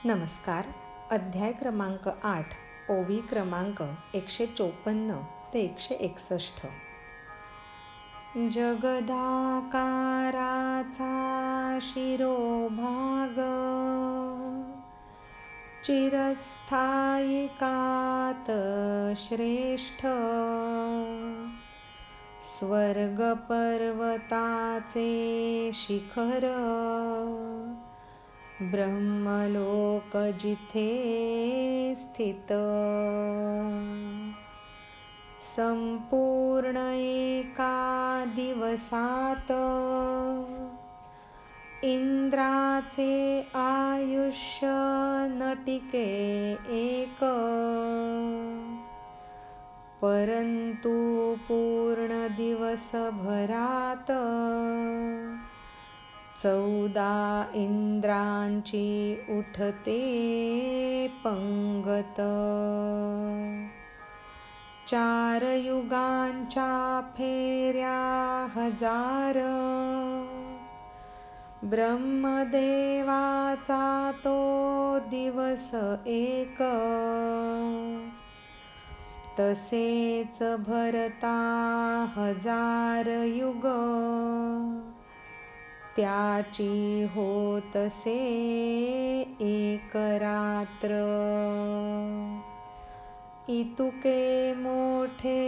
नमस्कार. अध्याय क्रमांक 8, ओवी क्रमांक 154 ते 161. जगदाकाराचा शिरोभाग चिरस्थायिकात श्रेष्ठ, स्वर्गपर्वताचे शिखर, ब्रह्मलोक जिथे स्थित, संपूर्ण एका दिवसात इंद्राचे आयुष्य न टिके एक, परंतु पूर्ण दिवसभरात 14 इंद्रांची उठते पंगत. 4 युगांच्या फेऱ्या हजार, ब्रह्मदेवाचा तो दिवस एक, तसेच भरता 1000 युग, त्याची होतसे एक रात्र. इतुके मोठे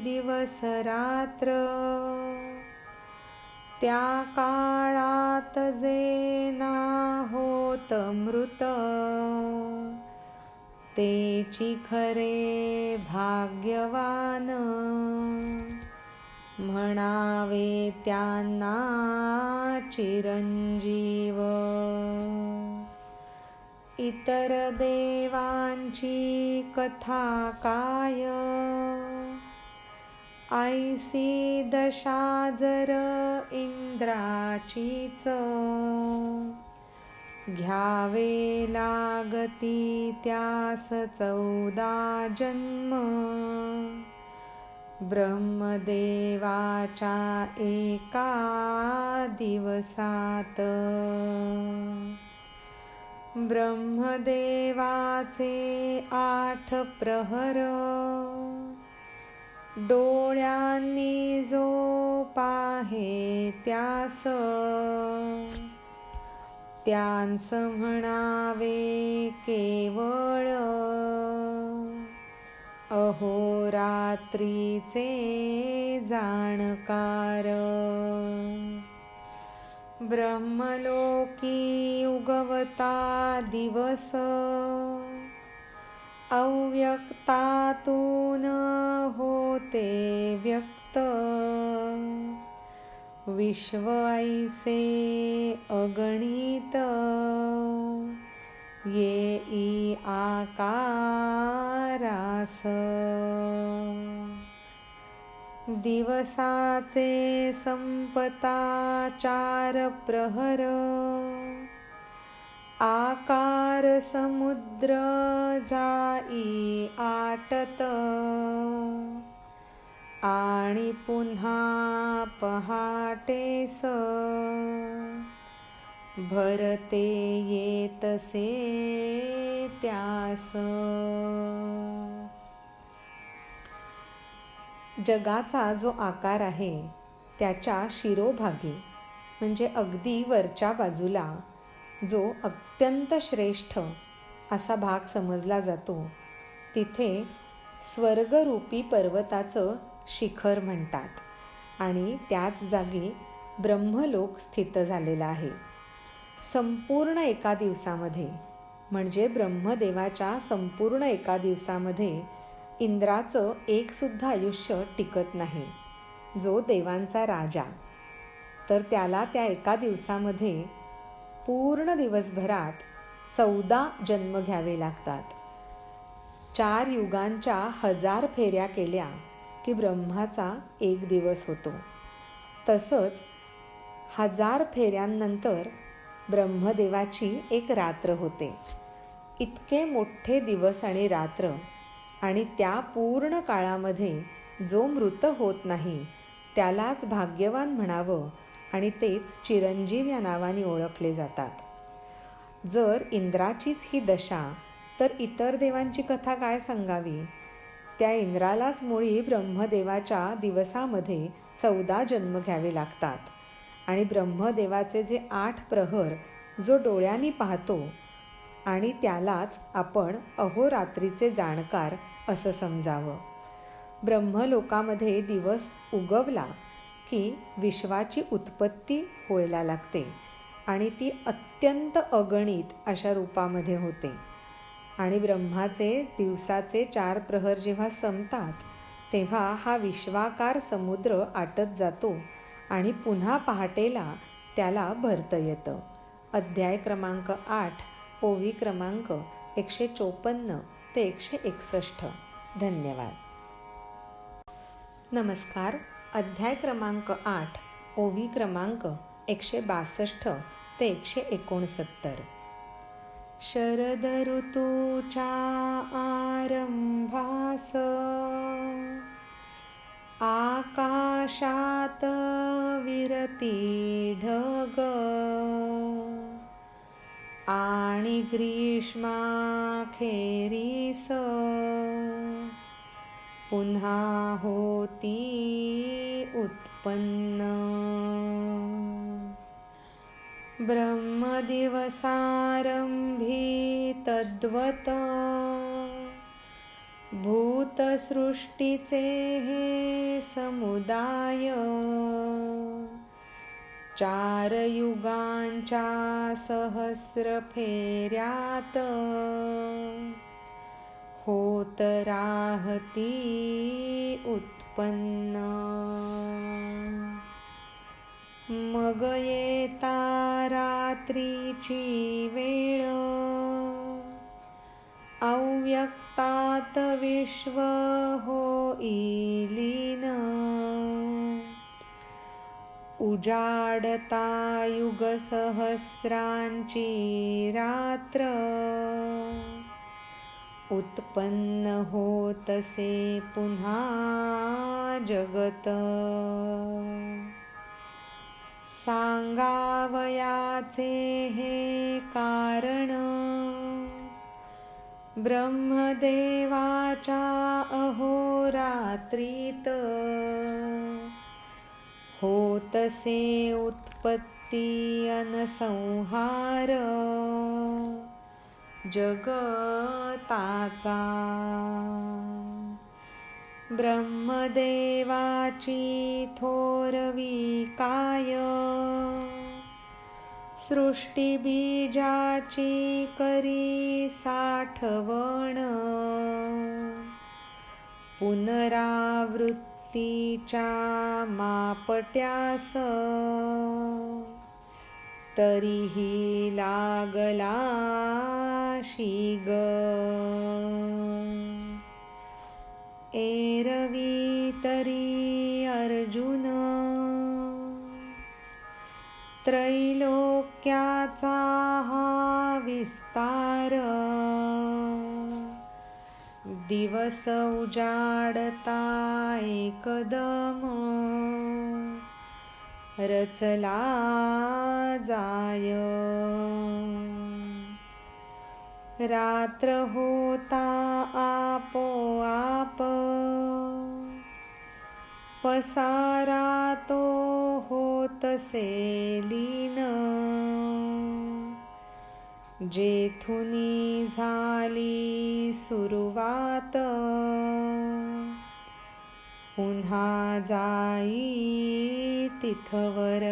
दिवस रात्र, त्या काळात जे ना होत मृत, तेची खरे भाग्यवान, म्हणावे त्यांना चिरंजीव. इतर देवांची कथा काय, ऐसी दशा जर इंद्राचीच, घ्यावे लागती त्यास 14 जन्म, ब्रह्मदेवाच्या एका दिवसात. ब्रह्मदेवाचे 8 प्रहर, डोळ्यांनी जो पाहे त्यास, त्यांस म्हणावे केवळ, अहोरात्रीचे जाणकार. ब्रह्मलोकी उगवता दिवस, अव्यक्तातून होते व्यक्त, विश्व ऐसे अगणित, येई आकारास. दिवसाचे संपता 4 प्रहर, आकार समुद्र जाई आटत, आणि पुन्हा पहाटेस भरते येतसे त्यास. जगाचा जो आकार आहे त्याच्या शिरोभागी म्हणजे अगदी वरच्या बाजूला जो अत्यंत श्रेष्ठ असा भाग समजला जातो, तिथे स्वर्गरूपी पर्वताचं शिखर म्हणतात, आणि त्याच जागी ब्रह्मलोक स्थित झालेला आहे. संपूर्ण एका दिवसामध्ये म्हणजे ब्रह्मदेवाच्या संपूर्ण एका दिवसामध्ये इंद्राचं एक सुद्धा आयुष्य टिकत नाही. जो देवांचा राजा, तर त्याला त्या एका दिवसामध्ये पूर्ण दिवसभरात 14 जन्म घ्यावे लागतात. 4 युगांच्या 1000 फेऱ्या केल्या की ब्रह्माचा एक दिवस होतो. तसंच 1000 फेऱ्यांनंतर ब्रह्मदेवाची एक रात्र होते. इतके मोठे दिवस आणि रात्र, आणि त्या पूर्ण काळामध्ये जो मृत होत नाही त्यालाच भाग्यवान म्हणावं, आणि तेच चिरंजीव या नावाने ओळखले जातात. जर इंद्राचीच ही दशा, तर इतर देवांची कथा काय सांगावी. त्या इंद्रालाच मुळी ब्रह्मदेवाच्या दिवसामध्ये 14 जन्म घ्यावे लागतात आणि ब्रह्मदेवाचे जे 8 प्रहर जो डोळ्यांनी पाहतो आणि त्यालाच आपण अहोरात्रीचे जाणकार असं समजावं. ब्रह्मलोकामध्ये दिवस उगवला की विश्वाची उत्पत्ती व्हायला लागते आणि ती अत्यंत अगणित अशा रूपामध्ये होते. आणि ब्रह्माचे दिवसाचे 4 प्रहर जेव्हा संपतात तेव्हा हा विश्वाकार समुद्र आटत जातो आणि पुन्हा पहाटेला त्याला भरतं येतं. अध्याय क्रमांक 8, ओवी क्रमांक 154 ते 161. धन्यवाद. नमस्कार. अध्याय क्रमांक 8, ओवी क्रमांक 162 ते 169. शरद ऋतूच्या आरंभास आकाशात विरती ढग आणि ग्रीष्माखेरीस पुन्हा होती उत्पन्न. ब्रह्मदिवसारंभी तद्वत भूतसृष्टीचे हे समुदाय 4 युगांच्या सहस्र फेऱ्यात होत राहती उत्पन्न. मग येता रात्रीची वेळ अव्यक्तात विश्व होईलीन. उजाडता युगसहस्रांची रात्र उत्पन्न होतसे पुन्हा जगत. सांगावयाचे हे कारण ब्रह्मदेवाच्या अहोरात्रीत होतसे उत्पत्ती अन संहार जगताचा. ब्रह्मदेवाची थोरवी काय सृष्टी बीजाची करी साठवण. पुनरावृत्तीच्या मापट्यास तरीही लागला शिग. एरवी तरी अर्जुन त्रैलोक्याचा हा विस्तार. दिवस उजाडता एकदम रचला जाय. रात्र होता आपोआप पसारा तो होतसे लीन. जेथुनी झाली सुरुवात पुन्हा जाई तिथवर.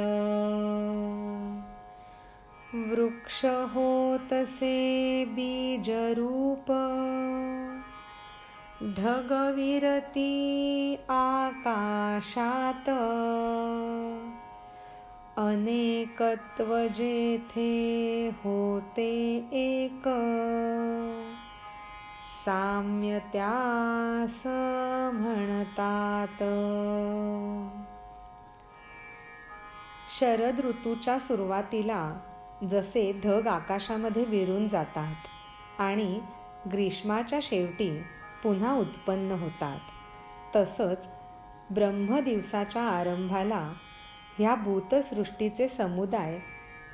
वृक्ष होतसे बीजरूप ढगविरती आकाशात. अनेकत्व जेथे होते एक साम्य त्यास म्हणतात. शरद ऋतूच्या सुरुवातीला जसे ढग आकाशामध्ये विरून जातात आणि ग्रीष्माच्या शेवटी पुन्हा उत्पन्न होतात, तसंच ब्रह्मदिवसाच्या आरंभाला ह्या भूतसृष्टीचे समुदाय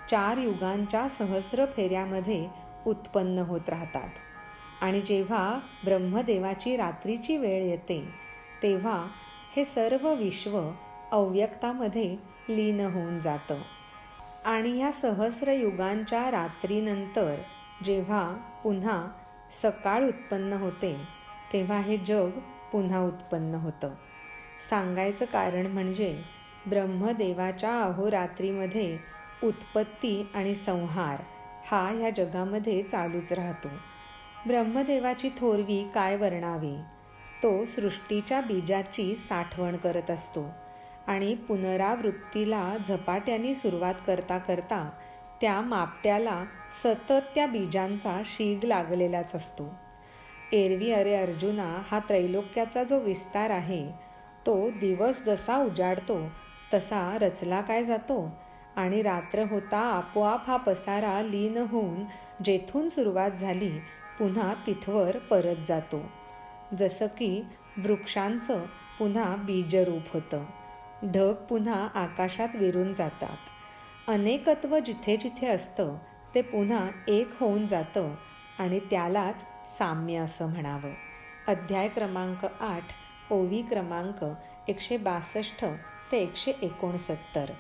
4 युगांच्या सहस्र फेऱ्यामध्ये उत्पन्न होत राहतात आणि जेव्हा ब्रह्मदेवाची रात्रीची वेळ येते तेव्हा हे सर्व विश्व अव्यक्तामध्ये लीन होऊन जातं. आणि ह्या सहस्र युगांच्या रात्रीनंतर जेव्हा पुन्हा सकाळ उत्पन्न होते तेव्हा हे जग पुन्हा उत्पन्न होतं. सांगायचं कारण म्हणजे ब्रह्मदेवाच्या अहोरात्रीमध्ये उत्पत्ती आणि संहार हा ह्या जगामध्ये चालूच राहतो. ब्रह्मदेवाची थोरवी काय वर्णावी, तो सृष्टीच्या बीजाची साठवण करत असतो आणि पुनरावृत्तीला झपाट्याने सुरुवात करता करता त्या मापट्याला सतत त्या बीजांचा शीग लागलेलाच असतो. एरवी अरे अर्जुना, हा त्रैलोक्याचा जो विस्तार आहे तो दिवस जसा उजाडतो तसा रचला काय जातो आणि रात्र होता आपोआप हा पसारा लीन होऊन जेथून सुरुवात झाली पुन्हा तिथवर परत जातो. जसं की वृक्षांचं पुन्हा बीजरूप होतं. ढग पुन्हा आकाशात विरून जातात. अनेकत्व जिथे जिथे असतं ते पुन्हा एक होऊन जातं आणि त्यालाच साम्य असं म्हणावं. अध्याय क्रमांक 8, ओवी क्रमांक 162 ते 169.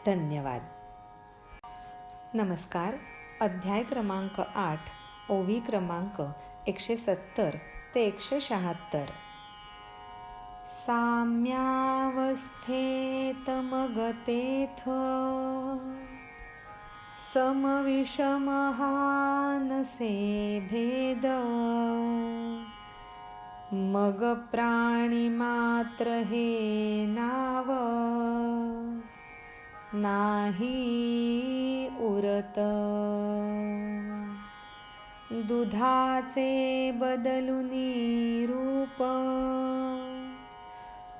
धन्यवाद. नमस्कार. अध्याय क्रमांक 8, ओवी क्रमांक 170 ते 176. साम्यावस्थेतमगतेथ समविषमहानसे भेद, मग प्राणीमात्र हे नाव नाही उरत. दुधाचे बदलुनी रूप,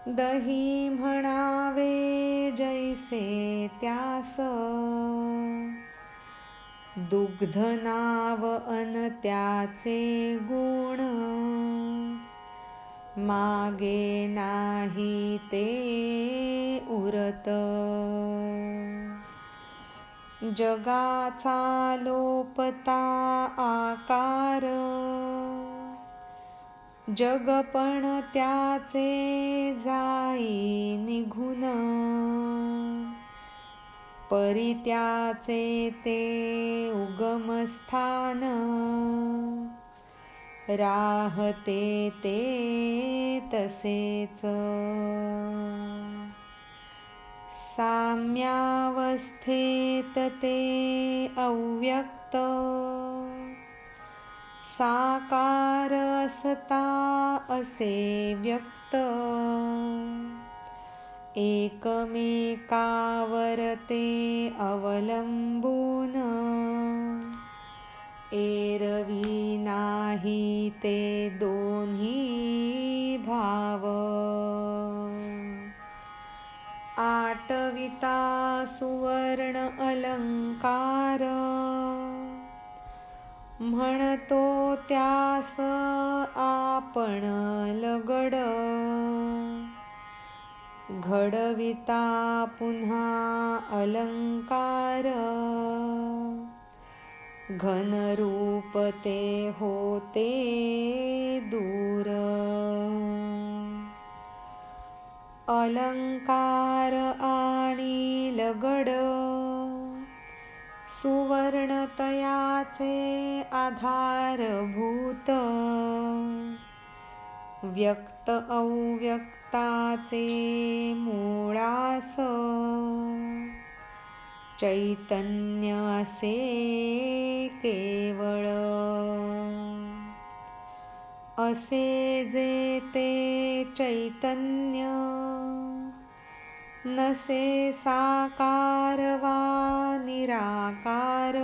दही म्हणावे जैसे त्यास. दुग्ध नाव अन त्याचे गुण, मागे नाही ते उरत. जगाचा लोपता आकार, जगपण त्याचे जाई निघून. परित्याचे ते उगमस्थान, राहते ते तसेच. साम्यावस्थेत ते अव्यक्त, साकार असता असे व्यक्त. एकमेकावर ते अवलंबून, एरवी नाही ते दोन्ही भाव. आटविता सुवर्ण अलंकार, म्हणतो त्यास आपण लगड. घडविता पुन्हा अलंकार, घनरूप ते होते दूर. अलंकार आणि लगड, सुवर्णतयाचे आधारभूत. व्यक्त अव्यक्ताचे मूळास, चैतन्य असे केवळ. असे जे ते चैतन्य, नसे साकार वा निराकार.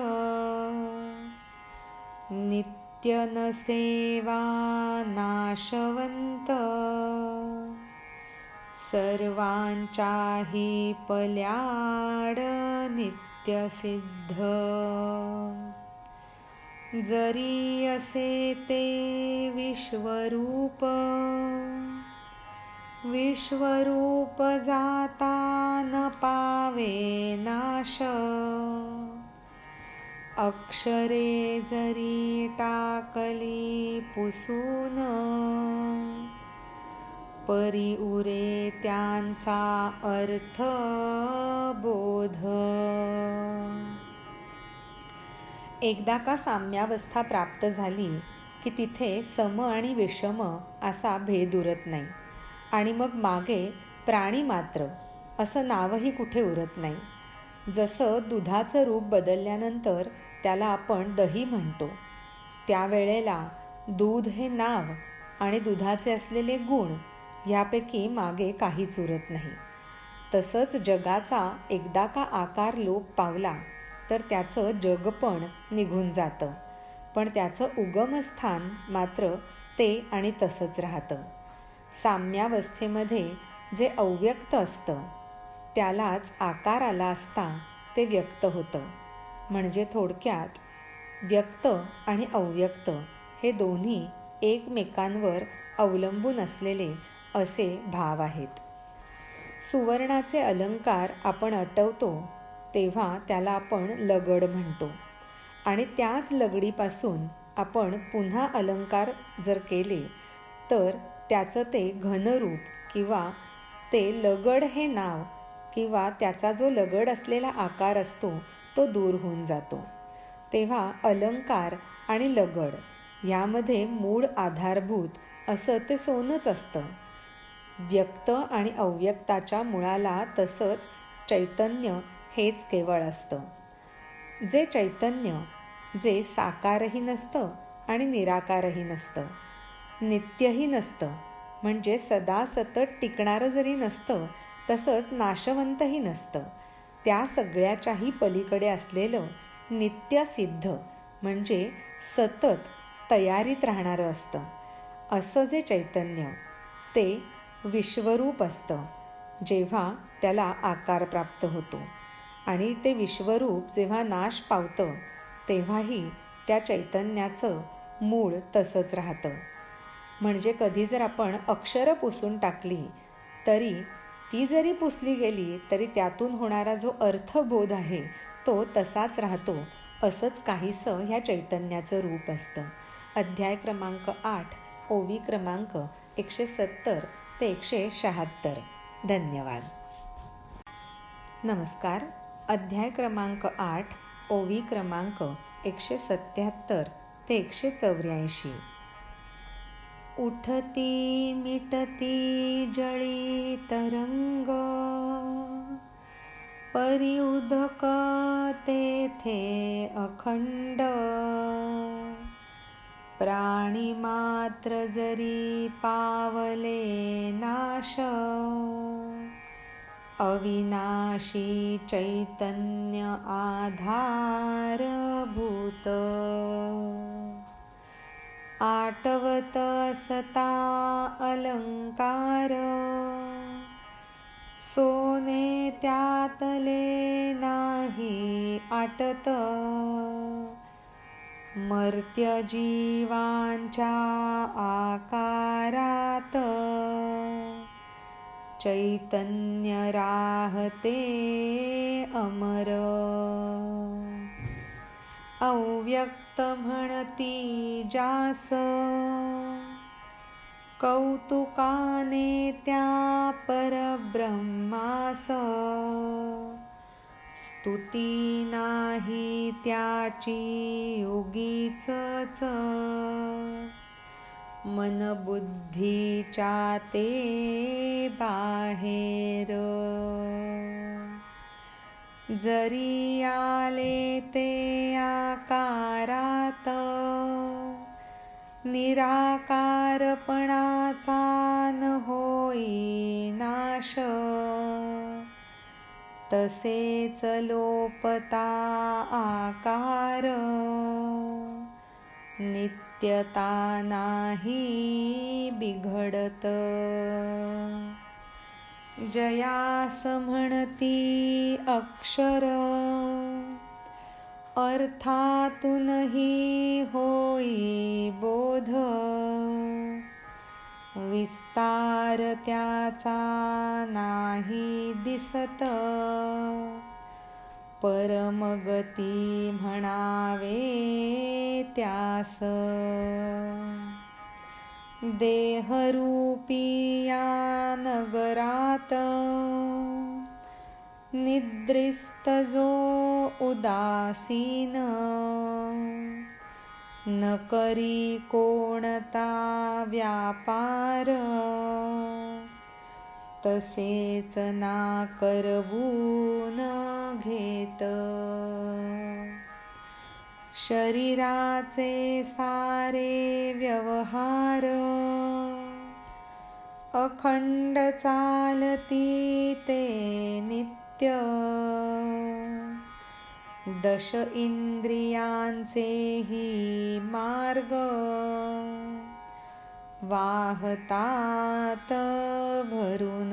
नित्य नसे वा नाशवंत, सर्वांच्याही पल्याड नित्यसिद्ध. जरी असे ते विश्वरूप, विश्वरूप जाता न पावे नाश. अक्षरे जरी टाकली पुसून, परी उरे त्यांचा अर्थ बोध. एकदा का साम्यावस्था प्राप्त झाली की तिथे सम आणि विषम असा भेद उरत नाही, आणि मग मागे प्राणी मात्र असं नावही कुठे उरत नाही. जसं दुधाचं रूप बदलल्यानंतर त्याला आपण दही म्हणतो, त्यावेळेला दूध हे नाव आणि दुधाचे असलेले गुण ह्यापैकी मागे काहीच उरत नाही. तसंच जगाचा एकदा का आकार लोप पावला तर त्याचं जगपण निघून जातं, पण त्याचं उगमस्थान मात्र ते आणि तसंच राहतं. साम्यावस्थेमध्ये जे अव्यक्त असतं त्यालाच आकार आला असता ते व्यक्त होतं. म्हणजे थोडक्यात व्यक्त आणि अव्यक्त हे दोन्ही एकमेकांवर अवलंबून असलेले असे भाव आहेत. सुवर्णाचे अलंकार आपण अटवतो तेव्हा त्याला आपण लगड म्हणतो, आणि त्याच लगडीपासून आपण पुन्हा अलंकार जर केले तर त्याचं ते घनरूप किंवा ते लगड हे नाव किंवा त्याचा जो लगड असलेला आकार असतो तो दूर होऊन जातो. तेव्हा अलंकार आणि लगड यामध्ये मूळ आधारभूत असं ते सोनंच असतं. व्यक्त आणि अव्यक्ताच्या मुळाला तसंच चैतन्य हेच केवळ असतं. जे चैतन्य जे साकारही नसतं आणि निराकारही नसतं, नित्यही नसतं, म्हणजे सदा सतत टिकणारं जरी नसतं तसंच नाशवंतही नसतं, त्या सगळ्याच्याही पलीकडे असलेलं नित्यसिद्ध म्हणजे सतत तयारीत राहणारं असतं. असं जे चैतन्य ते विश्वरूप असतं जेव्हा त्याला आकार प्राप्त होतो, आणि ते विश्वरूप जेव्हा नाश पावतं तेव्हाही त्या चैतन्याचं मूळ तसंच राहतं. म्हणजे कधी जर आपण अक्षरं पुसून टाकली तरी ती जरी पुसली गेली तरी त्यातून होणारा जो अर्थबोध आहे तो तसाच राहतो. असंच काहीसं ह्या चैतन्याचं रूप असतं. अध्याय क्रमांक 8, ओवी क्रमांक 170 ते 176. धन्यवाद. नमस्कार. अध्याय क्रमांक 8, ओवी क्रमांक 177 ते 184. उठती मिटती जळी तरंग, परी उदक तेथे अखंड. प्राणी मात्र जरी पावले नाश, अविनाशी चैतन्य आधारभूत. आटवत सता अलंकार, सोने त्यातले नाही आटत. मर्त्य जीवांच्या आकारात, चैतन्य राहते अमर. अव्यक्त म्हणती जास, कौतुकाने त्या परब्रह्मास. स्तुती नाही त्याची उगीचच, मनबुद्धीच्या ते बाहेर. जरी आले ते आकारात, निराकारपणाचा न होई नाश. तसेच लोपता आकार, नित्यता नाही बिघडत. जयास म्हणती अक्षर, अर्थातूनही होई बोध. विस्तार त्याचा नाही दिसत, परमगती म्हणावे त्यास. देहरूपी या नगरात निद्रिस्त जो उदासीन, न करी कोणता व्यापार, तसेच ना करवून घेत. शरीराचे सारे व्यवहार अखंड चालती ते नित्य. दश इंद्रियांचेही मार्ग वाहतात भरून.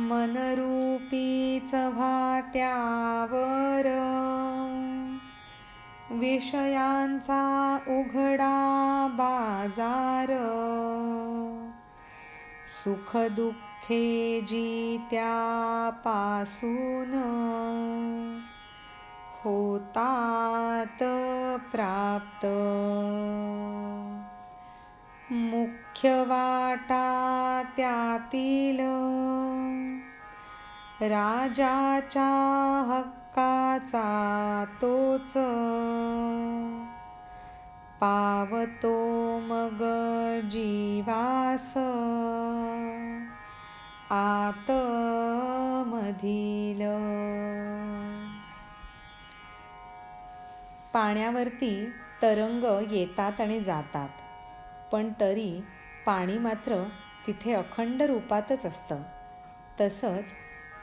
मनरूपी चव्हाट्यावर विषयांचा उघडा बाजार. सुख दुःखे जी त्यापासून होतात प्राप्त. मुख्य वाटा त्यातील राजाच्या हक्काचा तोच. पावतो मग जीवास आतमधील. पाण्यावरती तरंग येतात आणि जातात, पण तरी पाणी मात्र तिथे अखंड रूपातच असतं. तसंच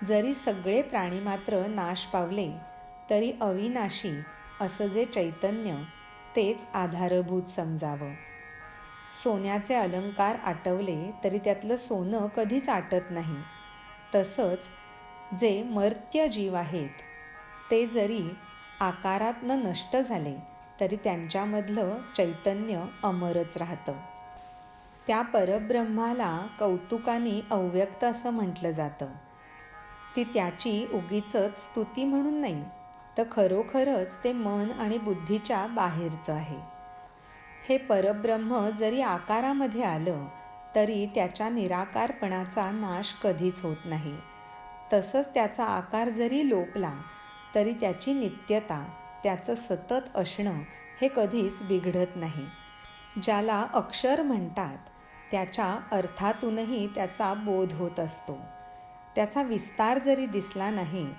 जरी सगळे प्राणी मात्र नाश पावले तरी अविनाशी असं जे चैतन्य तेच आधारभूत समजावं. सोन्याचे अलंकार आटवले तरी त्यातलं सोनं कधीच आटत नाही. तसंच जे मर्त्य जीव आहेत ते जरी आकारातनं नष्ट झाले तरी त्यांच्यामधलं चैतन्य अमरच राहतं. त्या परब्रह्माला कौतुकाने अव्यक्त असं म्हटलं जातं. ती त्याची उगीचच स्तुती म्हणून नाही, तर खरोखरच ते मन आणि बुद्धीच्या बाहेरचं आहे. हे परब्रह्म जरी आकारामध्ये आलं तरी त्याच्या निराकारपणाचा नाश कधीच होत नाही. तसंच त्याचा आकार जरी लोपला तरी त्याची नित्यता, त्याचं सतत असणं हे कधीच बिघडत नाही. ज्याला अक्षर म्हणतात त्याच्या अर्थातूनही त्याचा बोध होत असतो. त्याचा विस्तार जरी दिसला नाही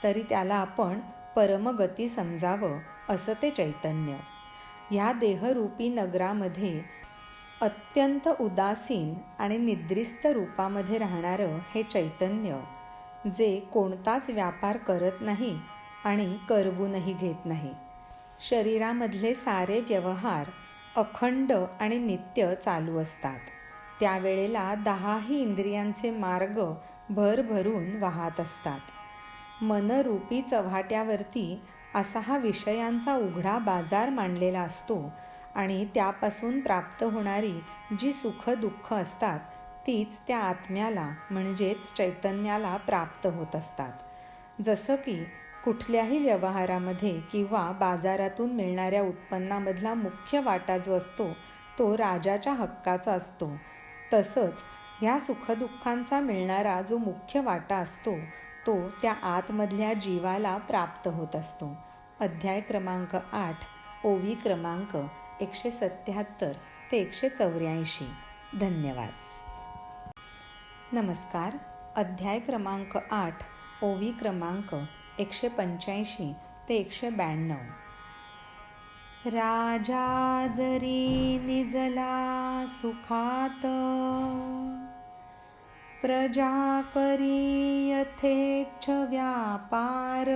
तरी त्याला आपण परमगती समजावं असं ते चैतन्य. ह्या देहरूपी नगरामध्ये अत्यंत उदासीन आणि निद्रिस्त रूपामध्ये राहणारं हे चैतन्य, जे कोणताच व्यापार करत नाही आणि करवूनही घेत नाही. शरीरामधले सारे व्यवहार अखंड आणि नित्य चालू असतात. त्यावेळेला 10ही इंद्रियांचे मार्ग भरभरून वाहत असतात. मनरूपी चव्हाट्यावरती असा हा विषयांचा उघडा बाजार मांडलेला असतो आणि त्यापासून प्राप्त होणारी जी सुख दुःख असतात तीच त्या आत्म्याला म्हणजेच चैतन्याला प्राप्त होत असतात. जसं की कुठल्याही व्यवहारामध्ये किंवा बाजारातून मिळणाऱ्या उत्पन्नामधला मुख्य वाटा जो असतो तो राजाच्या हक्काचा असतो, तसंच ह्या सुखदुःखांचा मिळणारा जो मुख्य वाटा असतो तो त्या आतमधल्या जीवाला प्राप्त होत असतो. अध्याय क्रमांक 8, ओवी क्रमांक 177 ते 184. धन्यवाद. नमस्कार. अध्याय क्रमांक 8, ओवी क्रमांक 185 ते 192. राजा जरी निजला सुखात, प्रजा करी यथेच्छ व्यापार.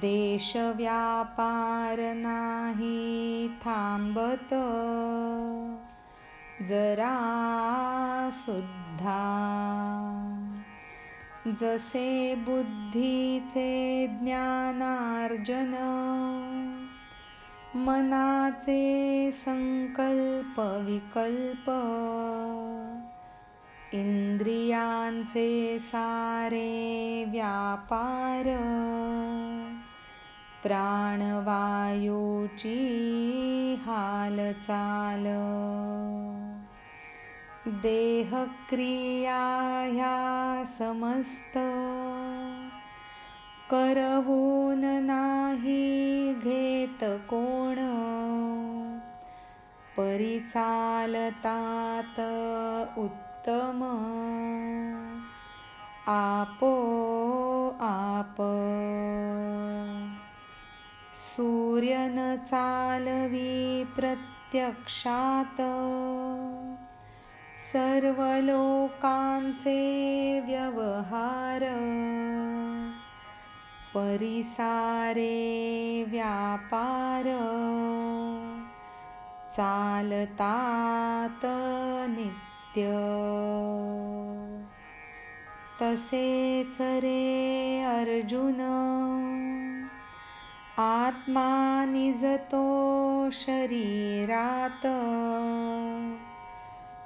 देश व्यापार नाही थांबत जरा सुद्धा. जसे बुद्धीचे ज्ञानार्जन, मनाचे संकल्प विकल्प, इंद्रियांचे सारे व्यापार, प्राणवायूची हालचाल, देहक्रिया ह्या समस्त, करवून नाही घेत कोण, परिचालतात उत्तम आपोआप. सूर्य न चालवी प्रत्यक्षात, सर्व लोकांचे व्यवहार, परिसारे व्यापार, चालतात नित्य. तसेच रे अर्जुन, आत्मा निजतो शरीरात,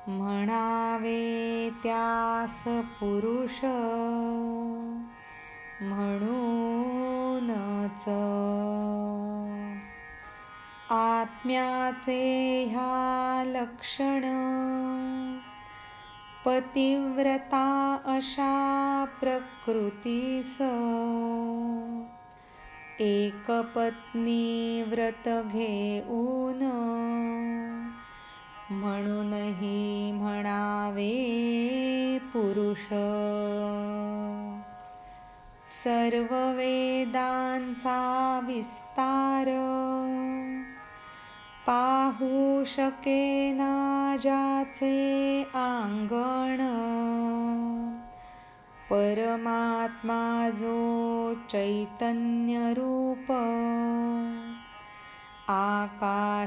म्हणावे त्यास पुरुष, म्हणूनच आत्म्याचे ह्या लक्षण, पतिव्रता अशा प्रकृतीस, एक पत्नी व्रत घेऊन, म्हणूनही म्हणावे पुरुष. सर्व वेदांचा विस्तार, पाहू शकेना ज्याचे आंगण, परमात्मा जो चैतन्य रूप, आकाशाचेही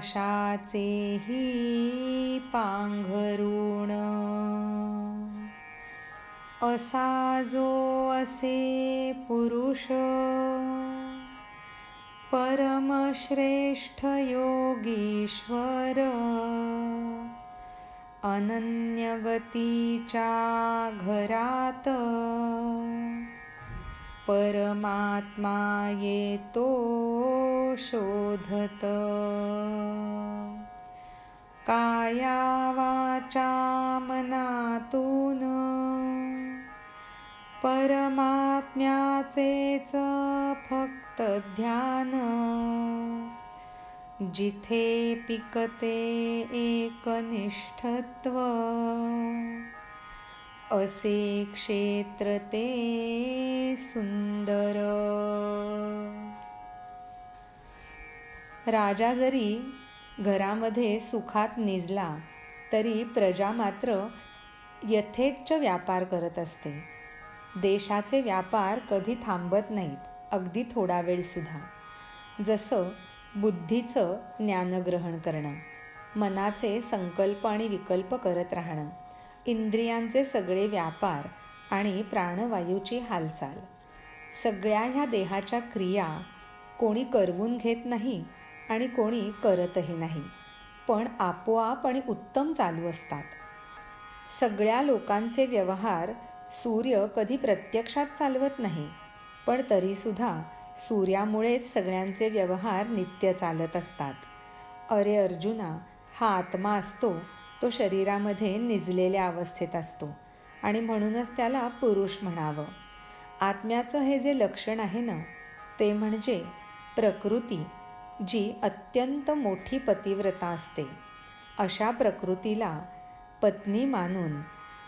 पांघरुण, असा जो असे पुरुष, परमश्रेष्ठ योगीश्वर, अनन्य गतीच्या घरात, परमात्मा येतो शोधत. काया वाचा मनातून, परमात्म्याचेच फक्त ध्यान, जिथे पिकते एकनिष्ठत्व, असे क्षेत्र ते सुंदर. राजा जरी घरामध्ये सुखात निजला तरी प्रजा मात्र यथेच्छ व्यापार करत असते. देशाचे व्यापार कधी थांबत नाहीत, अगदी थोडा वेळसुद्धा. जसं बुद्धीचं ज्ञानग्रहण करणं, मनाचे संकल्प आणि विकल्प करत राहणं, इंद्रियांचे सगळे व्यापार आणि प्राणवायूची हालचाल, सगळ्या ह्या देहाच्या क्रिया कोणी करवून घेत नाही आणि कोणी करतही नाही, पण आपोआप आणि उत्तम चालू असतात. सगळ्या लोकांचे व्यवहार सूर्य कधी प्रत्यक्षात चालवत नाही, पण तरीसुद्धा सूर्यामुळेच सगळ्यांचे व्यवहार नित्य चालत असतात. अरे अर्जुना, हा आत्मा असतो तो शरीरामध्ये निजलेल्या अवस्थेत असतो आणि म्हणूनच त्याला पुरुष म्हणावं. आत्म्याचं हे जे लक्षण आहे ना, ते म्हणजे प्रकृती, जी अत्यंत मोठी पतिव्रता असते. अशा प्रकृतीला पत्नी मानून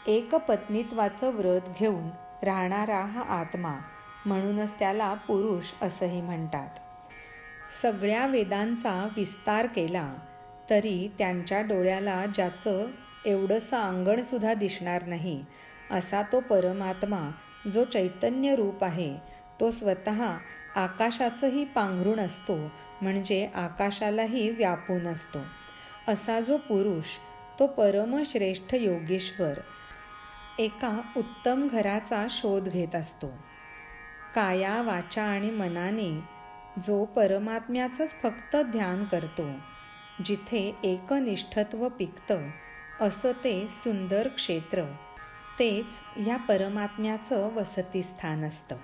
एकपत्नीत्वाचं व्रत घेऊन राहणारा हा आत्मा, म्हणूनच त्याला पुरुष असंही म्हणतात. सगळ्या वेदांचा विस्तार केला तरी त्यांच्या डोळ्याला ज्याचं एवढंसं अंगणसुद्धा दिसणार नाही, असा तो परमात्मा जो चैतन्य रूप आहे, तो स्वतः आकाशाचंही पांघरूण असतो, म्हणजे आकाशालाही व्यापून असतो. असा जो पुरुष, तो परमश्रेष्ठ योगीश्वर, एका उत्तम घराचा शोध घेत असतो. काया वाचा आणि मनाने जो परमात्म्याचंच फक्त ध्यान करतो, जिथे एकनिष्ठत्व पिकतं, असं ते सुंदर क्षेत्र तेच ह्या परमात्म्याचं वसतिस्थान असतं.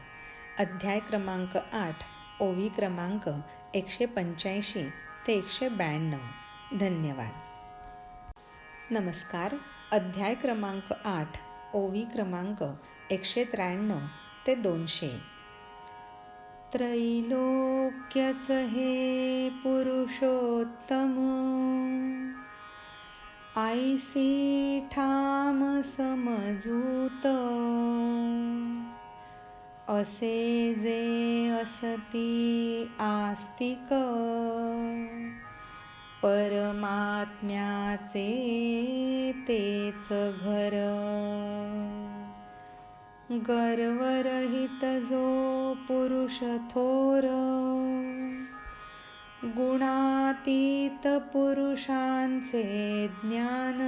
अध्याय क्रमांक 8, ओवी क्रमांक 185 ते 192. धन्यवाद. नमस्कार. अध्याय क्रमांक 8, ओवी क्रमांक 193 ते 200. त्रैलोक्यच हे पुरुषोत्तम, आईसी ठाम समजूत, असे जे असती आस्तिक, परमात्म्याचे तेच घर. गर्वरहित जो पुरुष थोर, गुणातीत पुरुषांचे ज्ञान,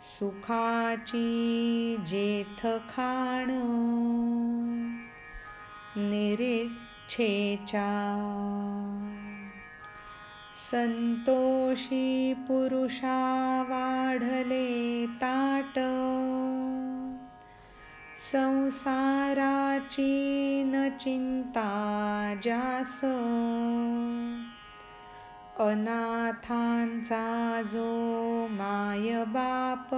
सुखाची जेथ खाण, निरीच्छेच्या, संतोषी पुरुषा वाढले ताट, संसाराची न चिंता जास, अनाथांचा जो मायबाप,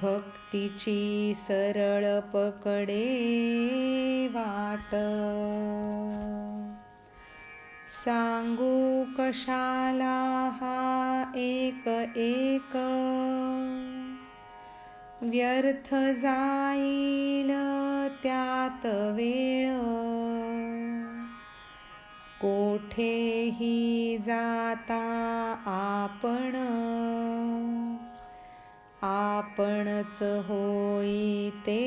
भक्तीची सरळ पकडे वाट. सांगू कशाला हा एक एक, व्यर्थ जाईल त्यात वेळ. कोठेही जाता आपण, आपणच होई ते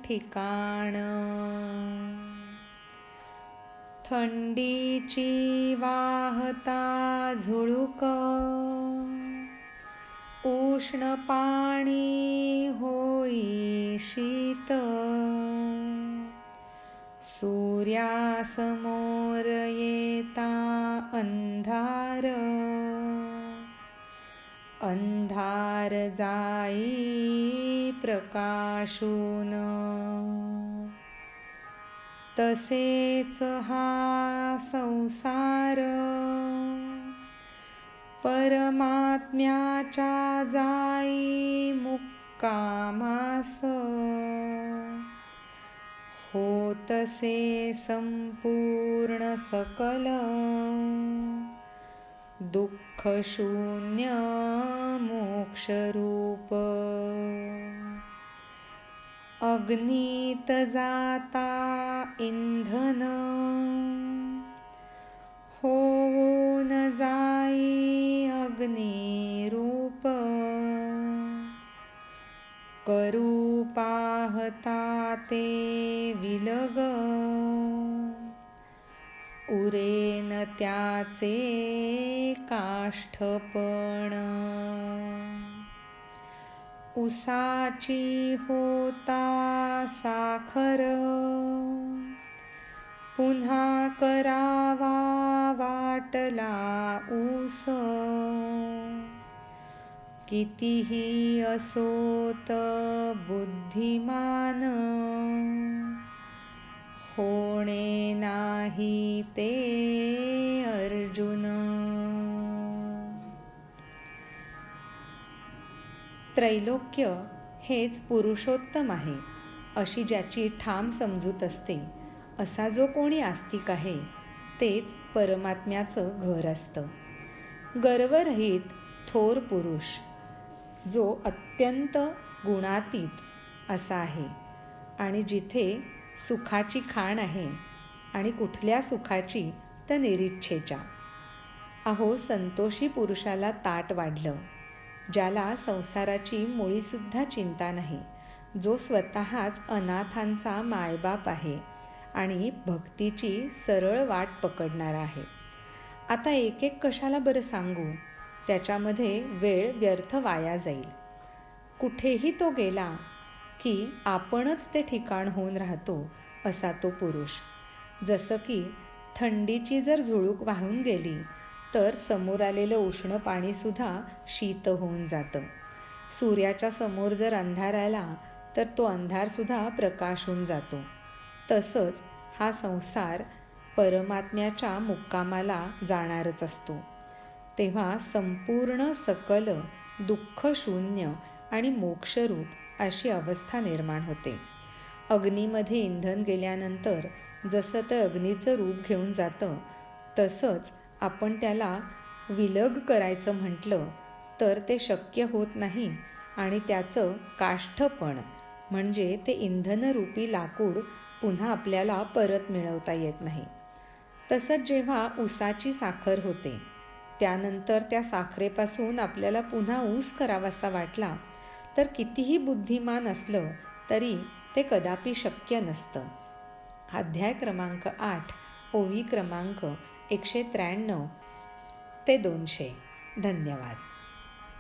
ठिकाण. थंडीची वाहता झुळूक, उष्ण पाणी होई शीत. सूर्यासमोर येता अंधार, अंधार जाई प्रकाशून. तसेच हा संसार, परमात्म्याच्या जाई मुक्कामास. होतसे संपूर्ण सकल, दुःखशून्य मोक्षरूप. अग्नीत जाता इंधन, होऊन जाई अग्निरूप. करू पाहता ते विलग, उरेन त्याचे काष्ठपण. उसाची होता साखर, पुन्हा करावा वाटला ऊस. कितीही असोत बुद्धिमान, होणे नाही ते अर्जुन. त्रैलोक्य हेच पुरुषोत्तम आहे, अशी ज्याची ठाम समजूत असते, असा जो कोणी आस्तिक आहे तेच परमात्म्याचं घर असतं. गर्वरहित थोर पुरुष जो अत्यंत गुणातीत असा आहे, आणि जिथे सुखाची खाण आहे, आणि कुठल्या सुखाची तर निरीच्छेच्या. अहो, संतोषी पुरुषाला ताट वाढलं, ज्याला संसाराची मुळीसुद्धा चिंता नाही, जो स्वतःच अनाथांचा मायबाप आहे आणि भक्तीची सरळ वाट पकडणारा आहे. आता एक एक कशाला बरं सांगू, त्याच्यामध्ये वेळ व्यर्थ वाया जाईल. कुठेही तो गेला की आपणच ते ठिकाण होऊन राहतो असा तो पुरुष. जसं की थंडीची जर झुळूक वाहून गेली तर समोर आलेलं उष्ण पाणीसुद्धा शीत होऊन जातं. सूर्याच्या समोर जर अंधार आला तर तो अंधारसुद्धा प्रकाश होऊन जातो. तसंच हा संसार परमात्म्याच्या मुक्कामाला जाणारच असतो. तेव्हा संपूर्ण सकल दुःखशून्य आणि मोक्षरूप अशी अवस्था निर्माण होते. अग्नीमध्ये इंधन गेल्यानंतर जसं ते अग्नीचं रूप घेऊन जातं, तसंच आपण त्याला विलग करायचं म्हटलं तर ते शक्य होत नाही आणि त्याचं काष्ठपण म्हणजे ते इंधनरूपी लाकूड पुन्हा आपल्याला परत मिळवता येत नाही. तसंच जेव्हा ऊसाची साखर होते, त्यानंतर त्या साखरेपासून आपल्याला पुन्हा ऊस करावासा वाटला तर कितीही बुद्धिमान असलं तरी ते कदापि शक्य नसतं. अध्याय क्रमांक 8, ओवी क्रमांक 193 ते 200. धन्यवाद.